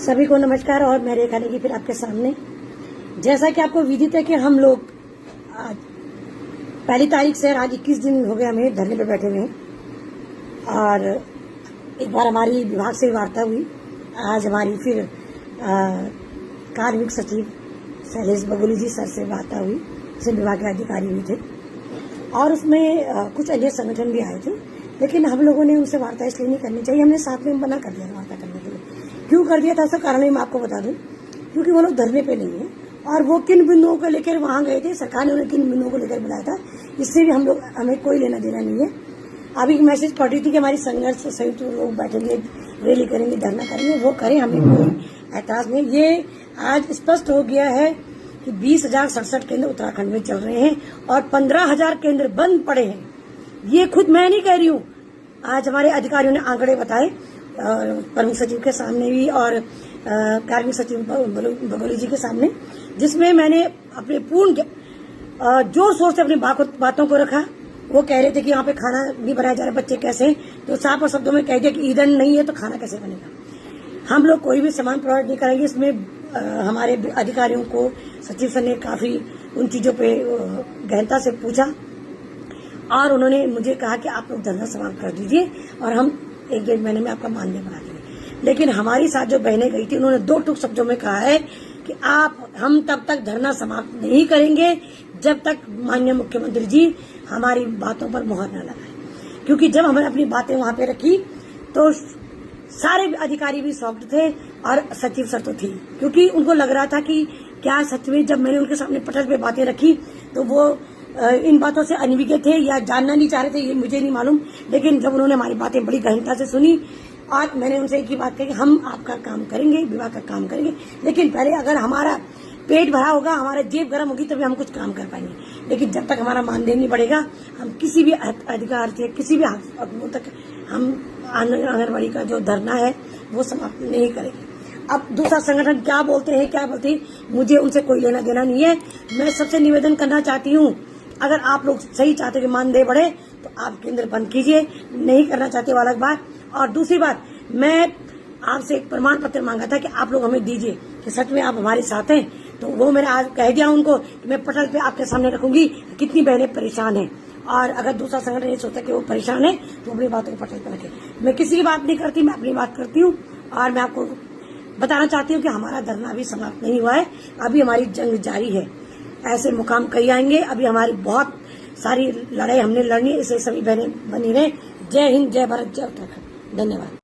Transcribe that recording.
सभी को नमस्कार। और मैं रेखा नेगी फिर आपके सामने। जैसा कि आपको विदित है कि हम लोग आज 1 तारीख से आज 21 दिन हो गए हमें धरने पे बैठे हुए हैं। और एक बार हमारी विभाग से वार्ता हुई, आज हमारी फिर कार्मिक सचिव शैलेश बगोली जी सर से वार्ता हुई, जिसमें विभाग के अधिकारी भी थे और उसमें कुछ अन्य संगठन भी आए थे। लेकिन हम लोगों ने उनसे वार्ता इसलिए नहीं करनी चाहिए, हमने साथ में मना कर दिया वार्ता करने के लिए। क्यों कर दिया था उसका कारण मैं आपको बता दूं, क्योंकि वो लोग धरने पे नहीं है और वो किन बिंदुओं को लेकर वहां गए थे, सरकार ने उन्हें किन बिंदुओं को लेकर बुलाया था, इससे भी हमें कोई लेना देना नहीं है। अभी मैसेज पढ़ रही थी कि हमारी संघर्ष संयुक्त लोग बैठेंगे, रैली करेंगे, धरना करेंगे, वो करें, हमें कोई एतराज नहीं। ये आज स्पष्ट हो गया है कि 20,067 केंद्र उत्तराखंड में चल रहे हैं और 15,000 केंद्र बंद पड़े हैं। ये खुद मैं नहीं कह रही हूँ, आज हमारे अधिकारियों ने आंकड़े बताए प्रमुख सचिव के सामने भी और कार्मिक सचिव बगोली जी के सामने, जिसमें मैंने अपने पूर्ण जोर शोर से अपनी बातों को रखा। वो कह रहे थे कि यहाँ पे खाना नहीं बनाया जा रहा, बच्चे कैसे, तो साफ और शब्दों में कह दिया कि ईंधन नहीं है तो खाना कैसे बनेगा। हम लोग कोई भी सामान प्रोवाइड नहीं करेंगे। इसमें हमारे अधिकारियों को सचिव सर ने काफी उन चीजों पे गहनता से पूछा और उन्होंने मुझे कहा कि आप लोग धरना समाप्त कर दीजिए और हम 1-1.5 महीने में आपका मानदेय बढ़ा देंगे। लेकिन हमारी साथ जो बहनें गई थी, उन्होंने 2 टूक शब्दों में कहा है कि हम तब तक धरना समाप्त नहीं करेंगे जब तक माननीय मुख्यमंत्री जी हमारी बातों पर मुहर न लगाए। क्योंकि जब हमने अपनी बातें वहां पे रखी तो सारे अधिकारी भी शॉक्ड थे और सचिव सर तो थी, क्योंकि उनको लग रहा था कि क्या सच में, जब मैंने उनके सामने पटल पे बातें रखी तो वो इन बातों से अनभिज्ञ थे या जानना नहीं चाह रहे थे, ये मुझे नहीं मालूम। लेकिन जब उन्होंने हमारी बातें बड़ी गहनता से सुनी और मैंने उनसे एक ही बात कही कि हम आपका काम करेंगे, विभाग का काम करेंगे, लेकिन पहले अगर हमारा पेट भरा होगा, हमारा जेब गर्म होगी, तभी हम कुछ काम कर पाएंगे। लेकिन जब तक हमारा मानदेय नहीं बढ़ेगा, हम किसी भी अधिकार से किसी भी हक तक हम आंगनबाड़ी का जो धरना है वो समाप्त नहीं करेंगे। अब दूसरा संगठन क्या बोलते हैं, मुझे उनसे कोई लेना देना नहीं है। मैं सबसे निवेदन करना चाहती हूँ, अगर आप लोग सही चाहते कि मानदेय बढ़े तो आप केंद्र बंद कीजिए, नहीं करना चाहते वो अलग बात। और दूसरी बात, मैं आपसे एक प्रमाण पत्र मांगा था कि आप लोग हमें दीजिए कि सच में आप हमारे साथ हैं, तो वो मैंने आज कह दिया उनको कि मैं पटल पे आपके सामने रखूंगी कितनी बहनें परेशान हैं। और अगर दूसरा संगठन ये सोचता कि वो परेशान है तो अपनी बातों को पटल पर रखे। मैं किसी की बात नहीं करती, मैं अपनी बात करती हूँ। और मैं आपको बताना चाहती हूँ कि हमारा धरना अभी समाप्त नहीं हुआ है, अभी हमारी जंग जारी है। ऐसे मुकाम कई आएंगे, अभी हमारी बहुत सारी लड़ाई हमने लड़नी है, इसे सभी बहनें बनी रहे। जय हिंद, जय भारत, जय उत्तराखंड। धन्यवाद।